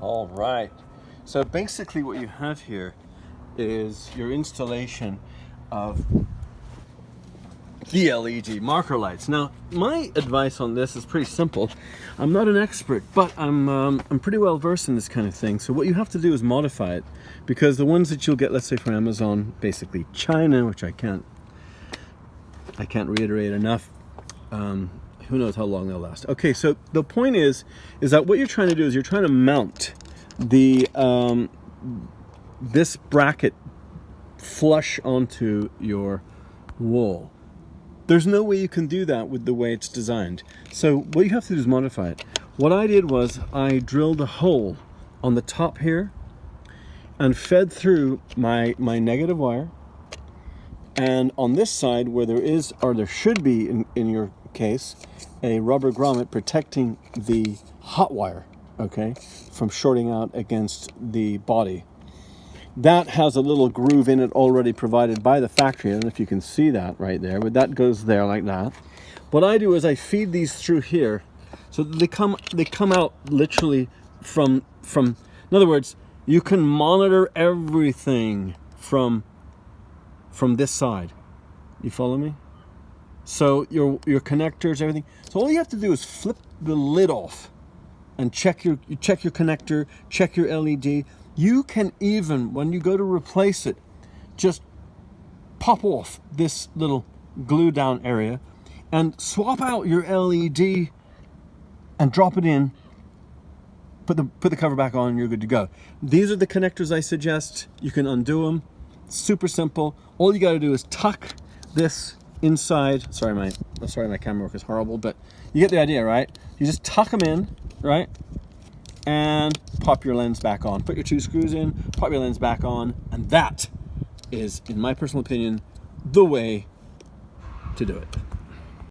All right. So basically what you have here is your installation of the LED marker lights. Now, my advice on this is pretty simple. I'm not an expert, but I'm pretty well versed in this kind of thing. So what you have to do is modify it, because the ones that you'll get, let's say from Amazon, basically China, which I can't reiterate enough. Who knows how long they'll last. Okay, so the point is that what you're trying to do is you're trying to mount the this bracket flush onto your wall. There's no way you can do that with the way it's designed. So what you have to do is modify it. What I did was I drilled a hole on the top here and fed through my negative wire. And on this side where there is, or there should be in your case, a rubber grommet protecting the hot wire, okay, from shorting out against the body. That has a little groove in it already provided by the factory. I don't know if you can see that right there, but that goes there like that. What I do is I feed these through here so that they come out literally from in other words, you can monitor everything from this side. You follow me? So your connectors, everything. So all you have to do is flip the lid off and check your connector, check your LED. You can even, when you go to replace it, just pop off this little glue down area and swap out your LED and drop it in, put the cover back on, and you're good to go. These are the connectors I suggest. You can undo them. Super simple. All you got to do is tuck this inside. Sorry, my camera work is horrible, but you get the idea, right? You just tuck them in, right? And pop your lens back on. Put your 2 screws in, pop your lens back on, and that is, in my personal opinion, the way to do it.